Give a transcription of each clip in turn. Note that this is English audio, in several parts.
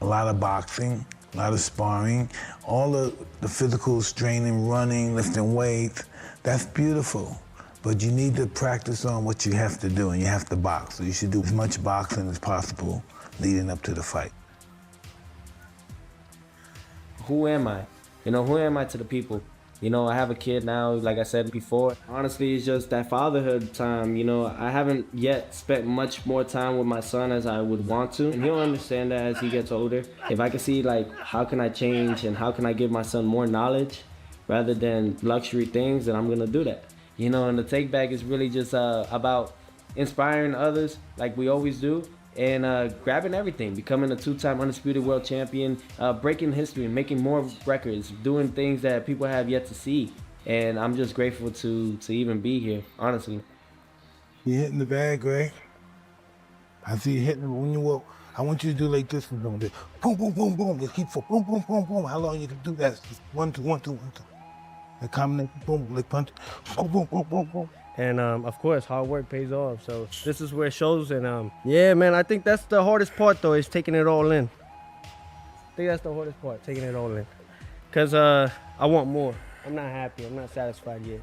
A lot of boxing, a lot of sparring, all the physical straining, running, lifting weights, that's beautiful. But you need to practice on what you have to do, and you have to box. So you should do as much boxing as possible leading up to the fight. Who am I? Who am I to the people? I have a kid now, like I said before. Honestly, it's just that fatherhood time. I haven't yet spent much more time with my son as I would want to. And he'll understand that as he gets older. If I can see, like, how can I change and how can I give my son more knowledge rather than luxury things, then I'm going to do that. And the take back is really just about inspiring others like we always do, and grabbing everything, becoming a two-time undisputed world champion, breaking history, making more records, doing things that people have yet to see. And I'm just grateful to even be here, honestly. You're hitting the bag, Greg. I see you hitting it when you walk. I want you to do like this. Boom, boom, boom, boom. Just keep for boom, boom, boom, boom. How long you can do that? Just 1, 2, 1, 2, 1, 2. The combination, boom, like punch, boom, boom, boom, boom, boom. And of course, hard work pays off. So this is where it shows. And yeah, man, I think that's the hardest part, though, is taking it all in. I think that's the hardest part, taking it all in. Because I want more. I'm not happy. I'm not satisfied yet.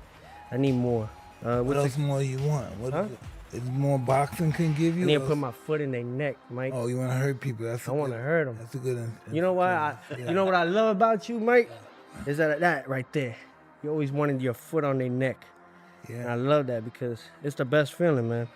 I need more. What else more you want? What is more boxing can give you? I need to put my foot in their neck, Mike. Oh, you want to hurt people? I want to hurt them. That's a good. You know what? You know what I love about you, Mike? Is that right there. You always wanted your foot on their neck. Yeah. And I love that because it's the best feeling, man.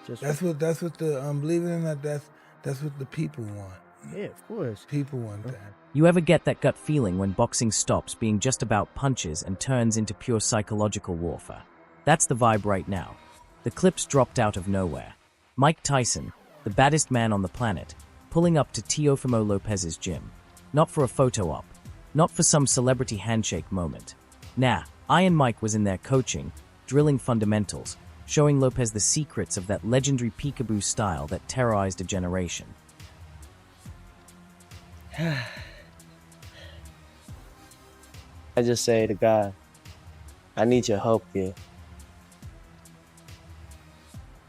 That's what the believe it or not, that's what the people want. Yeah, of course. People want that. You ever get that gut feeling when boxing stops being just about punches and turns into pure psychological warfare? That's the vibe right now. The clips dropped out of nowhere. Mike Tyson, the baddest man on the planet, pulling up to Teofimo Lopez's gym. Not for a photo op, not for some celebrity handshake moment. Nah, Iron Mike was in there coaching, drilling fundamentals, showing Lopez the secrets of that legendary peekaboo style that terrorized a generation. I just say to God, I need your help here.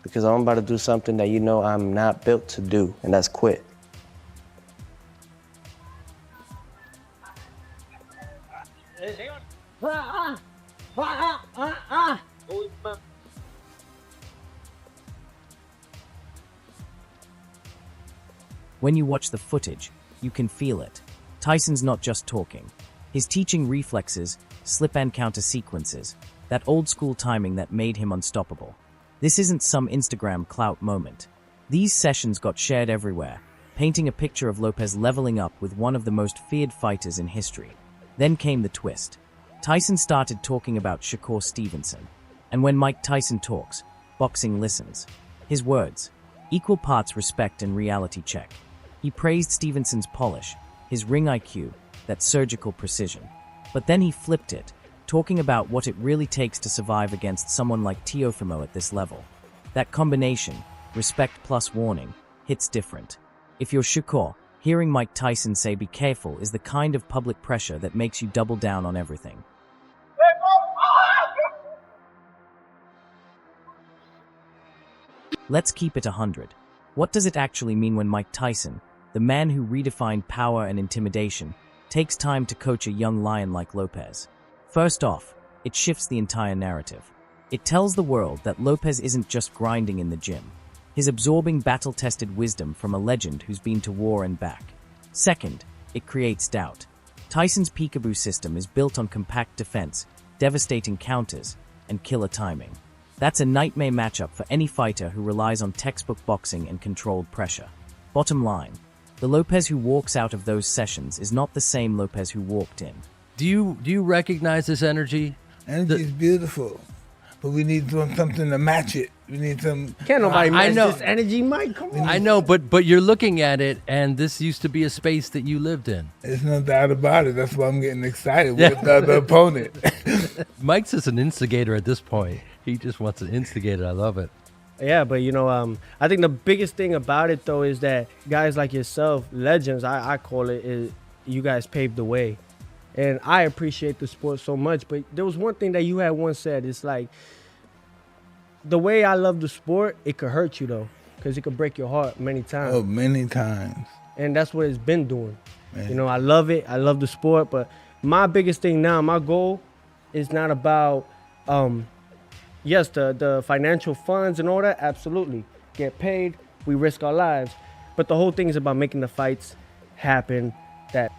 Because I'm about to do something that I'm not built to do, and that's quit. When you watch the footage, you can feel it. Tyson's not just talking. He's teaching reflexes, slip and counter sequences, that old school timing that made him unstoppable. This isn't some Instagram clout moment. These sessions got shared everywhere, painting a picture of Lopez leveling up with one of the most feared fighters in history. Then came the twist. Tyson started talking about Shakur Stevenson. And when Mike Tyson talks, boxing listens. His words, equal parts respect and reality check. He praised Stevenson's polish, his ring IQ, that surgical precision. But then he flipped it, talking about what it really takes to survive against someone like Teofimo at this level. That combination, respect plus warning, hits different. If you're Shakur, hearing Mike Tyson say be careful is the kind of public pressure that makes you double down on everything. Let's keep it 100. What does it actually mean when Mike Tyson, the man who redefined power and intimidation, takes time to coach a young lion like Lopez? First off, it shifts the entire narrative. It tells the world that Lopez isn't just grinding in the gym. He's absorbing battle-tested wisdom from a legend who's been to war and back. Second, it creates doubt. Tyson's peekaboo system is built on compact defense, devastating counters, and killer timing. That's a nightmare matchup for any fighter who relies on textbook boxing and controlled pressure. Bottom line, the Lopez who walks out of those sessions is not the same Lopez who walked in. Do you recognize this energy? Energy is beautiful, but we need something to match it. We need some. Can't nobody match know. this energy, Mike. Come on. I know, but you're looking at it, and this used to be a space that you lived in. There's no doubt about it. That's why I'm getting excited with the other opponent. Mike's just an instigator at this point. He just wants to instigate it. I love it. Yeah, but I think the biggest thing about it though is that guys like yourself, legends, I call it, is you guys paved the way. And I appreciate the sport so much. But there was one thing that you had once said. It's like, the way I love the sport, it could hurt you though, because it could break your heart many times. Oh, many times. and that's what it's been doing. Man. You know, I love it. I love the sport, but my biggest thing now, my goal is not about, yes, the financial funds and all that, absolutely. Get paid, we risk our lives. But the whole thing is about making the fights happen.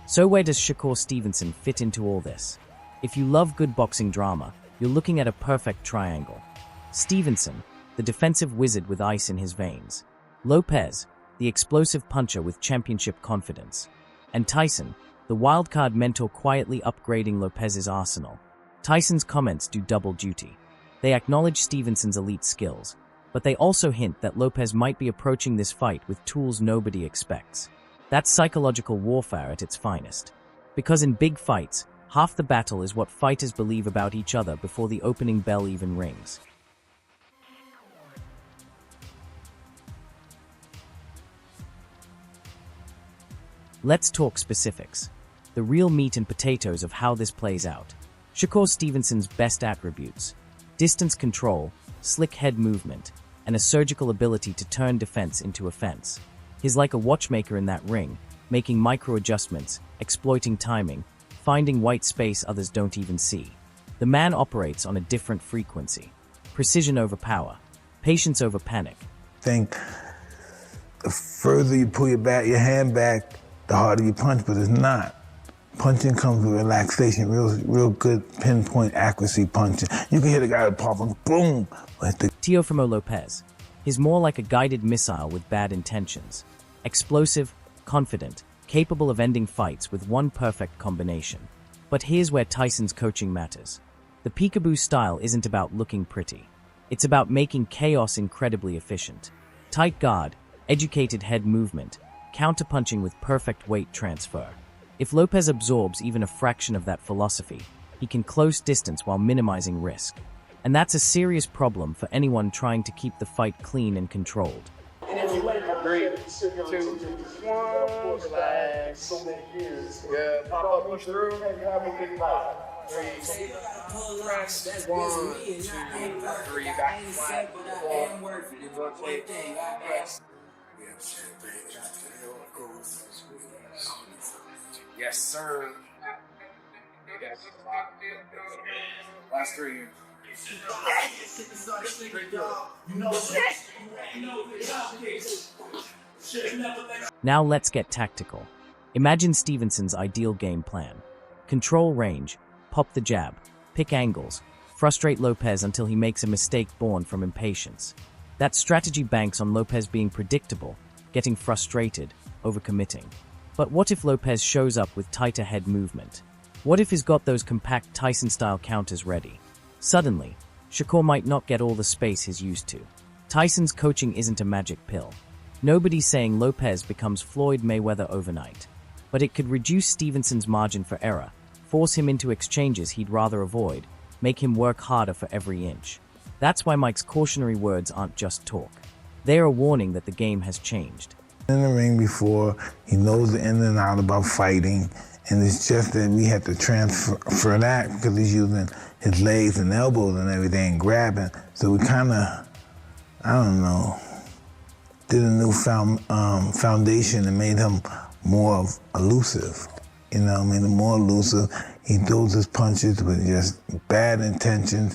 So where does Shakur Stevenson fit into all this? If you love good boxing drama, you're looking at a perfect triangle. Stevenson, the defensive wizard with ice in his veins. Lopez, the explosive puncher with championship confidence. And Tyson, the wildcard mentor quietly upgrading Lopez's arsenal. Tyson's comments do double duty. They acknowledge Stevenson's elite skills, but they also hint that Lopez might be approaching this fight with tools nobody expects. That's psychological warfare at its finest. Because in big fights, half the battle is what fighters believe about each other before the opening bell even rings. Let's talk specifics. The real meat and potatoes of how this plays out. Shakur Stevenson's best attributes: distance control, slick head movement, and a surgical ability to turn defense into offense. He's like a watchmaker in that ring, making micro-adjustments, exploiting timing, finding white space others don't even see. The man operates on a different frequency. Precision over power, patience over panic. I think the further you pull your hand back, the harder you punch, but it's not. Punching comes with relaxation, real good pinpoint accuracy punching. You can hit a guy with pop and boom. Teofimo Lopez. He's more like a guided missile with bad intentions. Explosive, confident, capable of ending fights with one perfect combination. But here's where Tyson's coaching matters. The peekaboo style isn't about looking pretty. It's about making chaos incredibly efficient. Tight guard, educated head movement, counterpunching with perfect weight transfer. If Lopez absorbs even a fraction of that philosophy, he can close distance while minimizing risk. And that's a serious problem for anyone trying to keep the fight clean and controlled. 3, 2, 1, relax. Good. Pop up, push through. Have a big pop. 3, press. 1, 2, 3, back flat. 4, rotate. Press. Yes, sir. Yes. Last 3. Now let's get tactical. Imagine Stevenson's ideal game plan. Control range, pop the jab, pick angles, frustrate Lopez until he makes a mistake born from impatience. That strategy banks on Lopez being predictable, getting frustrated, overcommitting. But what if Lopez shows up with tighter head movement? What if he's got those compact Tyson-style counters ready? Suddenly, Shakur might not get all the space he's used to. Tyson's coaching isn't a magic pill. Nobody's saying Lopez becomes Floyd Mayweather overnight. But it could reduce Stevenson's margin for error, force him into exchanges he'd rather avoid, make him work harder for every inch. That's why Mike's cautionary words aren't just talk. They're a warning that the game has changed. In the ring before, he knows the in and out about fighting, and it's just that we had to transfer that because he's using his legs and elbows and everything, grabbing. So we kind of, I don't know, did a new foundation and made him more elusive. You know, made him more elusive. He throws his punches with just bad intentions.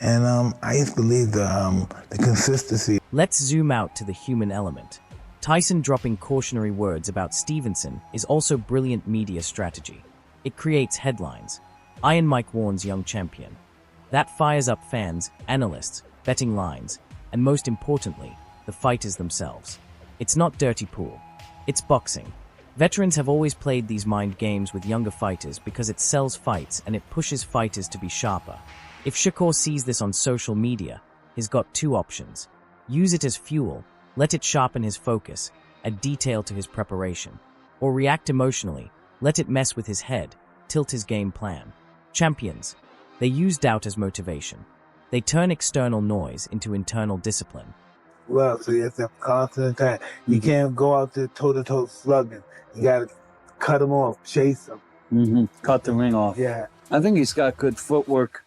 And I just believe the consistency. Let's zoom out to the human element. Tyson dropping cautionary words about Stevenson is also brilliant media strategy. It creates headlines. Iron Mike warns young champion. That fires up fans, analysts, betting lines, and most importantly, the fighters themselves. It's not dirty pool. It's boxing. Veterans have always played these mind games with younger fighters because it sells fights and it pushes fighters to be sharper. If Shakur sees this on social media, he's got two options. Use it as fuel, let it sharpen his focus, add detail to his preparation. Or react emotionally, let it mess with his head, tilt his game plan. Champions, they use doubt as motivation. They turn external noise into internal discipline. Well, so you have to have constant attack. You can't go out there toe-to-toe slugging. You got to cut him off, chase him. Cut the ring off. Yeah. I think he's got good footwork.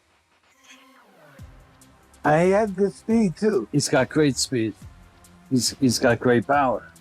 And he has good speed, too. He's got great speed. He's got great power.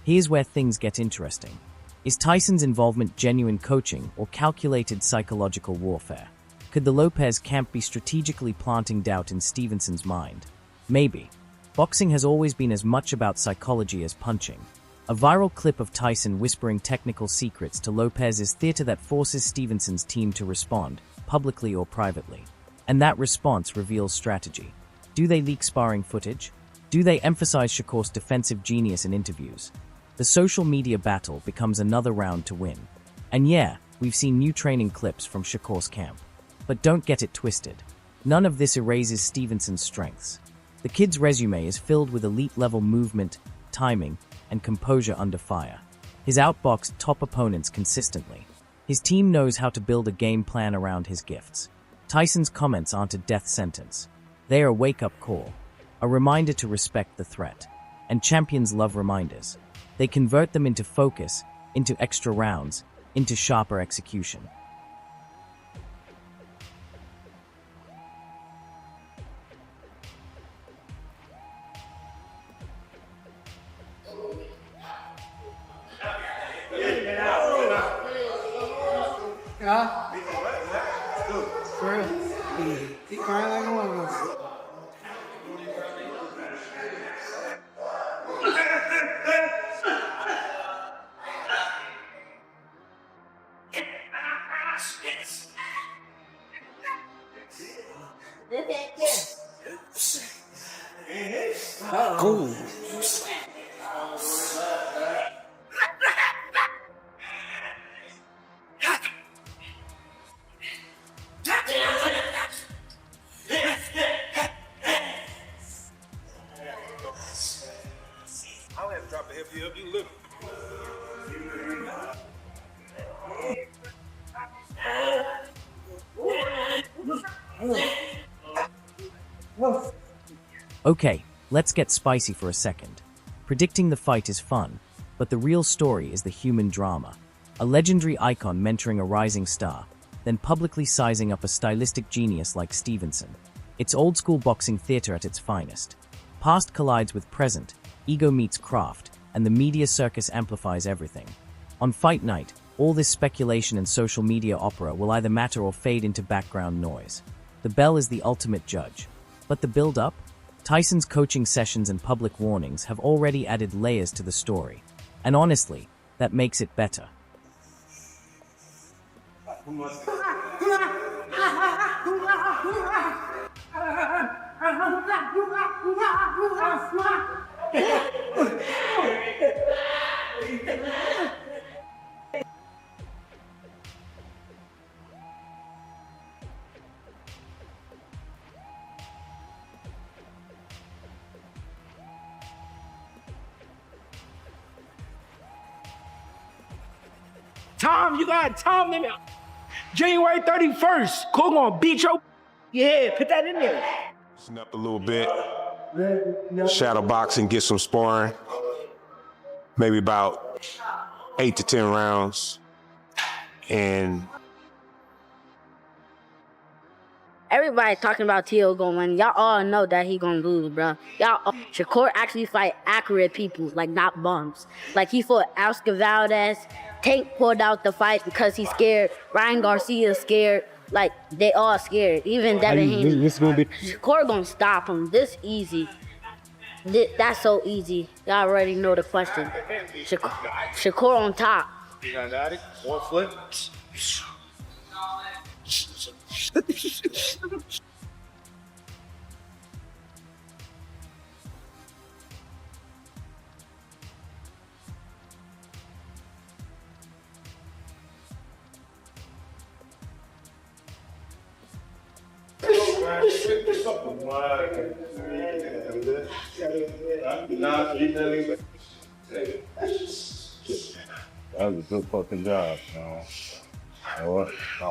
Here's where things get interesting. Is Tyson's involvement genuine coaching or calculated psychological warfare? Could the Lopez camp be strategically planting doubt in Stevenson's mind? Maybe. Boxing has always been as much about psychology as punching. A viral clip of Tyson whispering technical secrets to Lopez is theater that forces Stevenson's team to respond, publicly or privately. And that response reveals strategy. Do they leak sparring footage? Do they emphasize Shakur's defensive genius in interviews? The social media battle becomes another round to win. And yeah, we've seen new training clips from Shakur's camp. But don't get it twisted. None of this erases Stevenson's strengths. The kid's resume is filled with elite-level movement, timing, and composure under fire. He's outboxed top opponents consistently. His team knows how to build a game plan around his gifts. Tyson's comments aren't a death sentence. They are a wake-up call, a reminder to respect the threat. And champions love reminders. They convert them into focus, into extra rounds, into sharper execution. For real. He crying like a woman. Cool. I'll have to drop a heavy up you little. Okay, let's get spicy for a second. Predicting the fight is fun, but the real story is the human drama. A legendary icon mentoring a rising star, then publicly sizing up a stylistic genius like Stevenson. It's old-school boxing theater at its finest. Past collides with present, ego meets craft, and the media circus amplifies everything. On fight night, all this speculation and social media opera will either matter or fade into background noise. The bell is the ultimate judge. But the build-up? Tyson's coaching sessions and public warnings have already added layers to the story. And honestly, that makes it better. Tom, you got Tom in there. January 31st. Cole gonna beat your. Yeah, put that in there. Loosen up a little bit. Shadow boxing, get some sparring. Maybe about 8 to 10 rounds. And everybody talking about Tio gonna win. Y'all all know that he gonna lose, bro. Shakur actually fight accurate people, like not bums. Like he fought Oscar Valdez. Tank pulled out the fight because he's scared. Ryan Garcia's scared. Like, they all scared. Even Devin Haney. Shakur gonna stop him this easy. That's so easy. Y'all already know the question. Shakur on top. You got it? One flip. That was a good fucking job, you know. What? I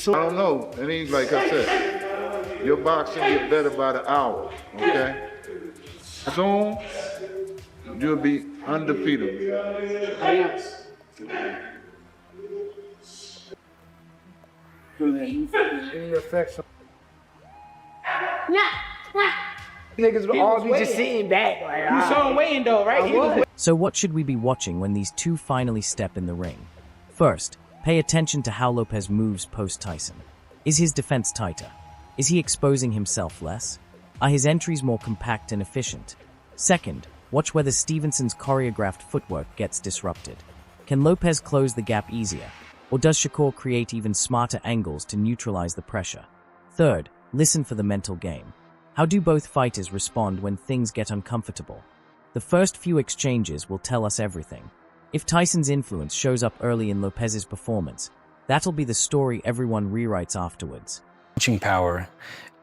don't know. It ain't like I said. Your boxing get better by the hour, okay? Soon, you'll be undefeated. Any effects? Niggas all be just sitting back. Like, you saw him waiting though, right? So what should we be watching when these two finally step in the ring? First, pay attention to how Lopez moves post-Tyson. Is his defense tighter? Is he exposing himself less? Are his entries more compact and efficient? Second, watch whether Stevenson's choreographed footwork gets disrupted. Can Lopez close the gap easier? Or does Shakur create even smarter angles to neutralize the pressure? Third, listen for the mental game. How do both fighters respond when things get uncomfortable? The first few exchanges will tell us everything. If Tyson's influence shows up early in Lopez's performance, that'll be the story everyone rewrites afterwards. Punching power,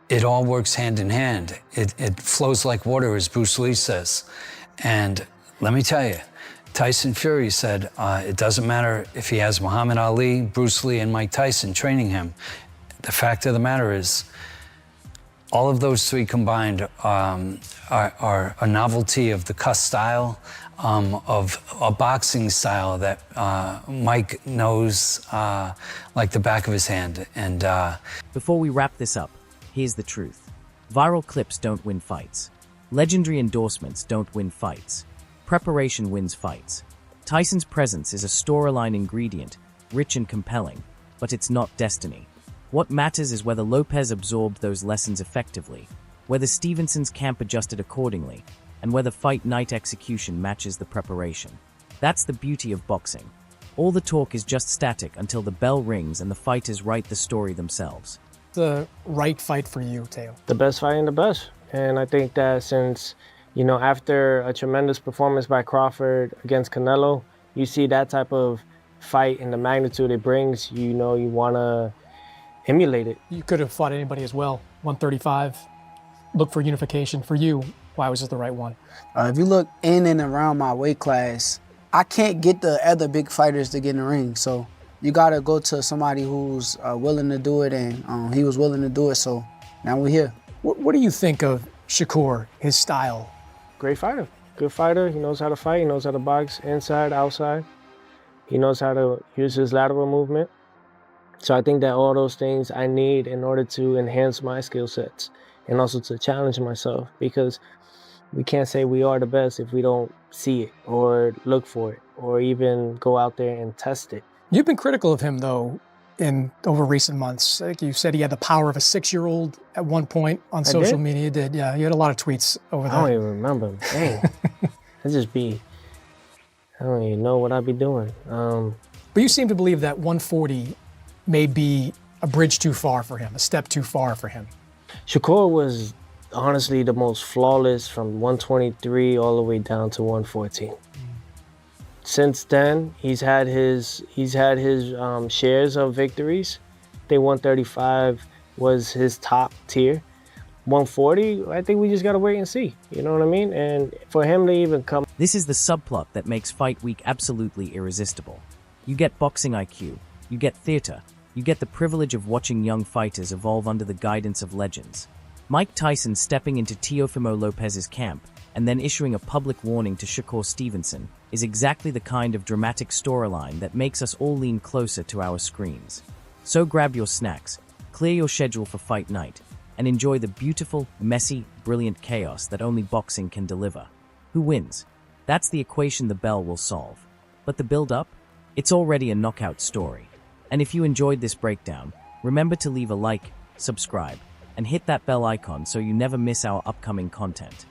it all works hand in hand. It flows like water, as Bruce Lee says. And let me tell you, Tyson Fury said it doesn't matter if he has Muhammad Ali, Bruce Lee, and Mike Tyson training him. The fact of the matter is, all of those three combined are a novelty of the cuss style, of a boxing style that Mike knows like the back of his hand. And before we wrap this up, here's the truth. Viral clips don't win fights. Legendary endorsements don't win fights. Preparation wins fights. Tyson's presence is a storyline ingredient, rich and compelling, but it's not destiny. What matters is whether Lopez absorbed those lessons effectively, whether Stevenson's camp adjusted accordingly, and whether fight night execution matches the preparation. That's the beauty of boxing. All the talk is just static until the bell rings and the fighters write the story themselves. The right fight for you, Teo? The best fight in the best. And I think that since, after a tremendous performance by Crawford against Canelo, you see that type of fight and the magnitude it brings, you want to emulate it. You could have fought anybody as well. 135, look for unification. For you, why was this the right one? If you look in and around my weight class, I can't get the other big fighters to get in the ring. So you got to go to somebody who's willing to do it, and he was willing to do it, so now we're here. What do you think of Shakur, his style? Great fighter. Good fighter. He knows how to fight. He knows how to box inside, outside. He knows how to use his lateral movement. So I think that all those things I need in order to enhance my skill sets and also to challenge myself, because we can't say we are the best if we don't see it or look for it or even go out there and test it. You've been critical of him, though, over recent months. I think you said he had the power of a 6-year-old at one point on social media. You did, yeah. You had a lot of tweets over there. I don't even remember. Dang. I don't even know what I'd be doing. But you seem to believe that 140 may be a bridge too far for him, a step too far for him. Shakur was honestly the most flawless from 123 all the way down to 114. Since then, he's had his shares of victories. I think 135 was his top tier. 140, I think we just gotta wait and see. You know what I mean? And for him to even come. This is the subplot that makes Fight Week absolutely irresistible. You get boxing IQ, you get theater, you get the privilege of watching young fighters evolve under the guidance of legends. Mike Tyson stepping into Teofimo Lopez's camp and then issuing a public warning to Shakur Stevenson is exactly the kind of dramatic storyline that makes us all lean closer to our screens. So grab your snacks, clear your schedule for fight night, and enjoy the beautiful, messy, brilliant chaos that only boxing can deliver. Who wins? That's the equation the bell will solve. But the build-up? It's already a knockout story. And if you enjoyed this breakdown, remember to leave a like, subscribe, and hit that bell icon so you never miss our upcoming content.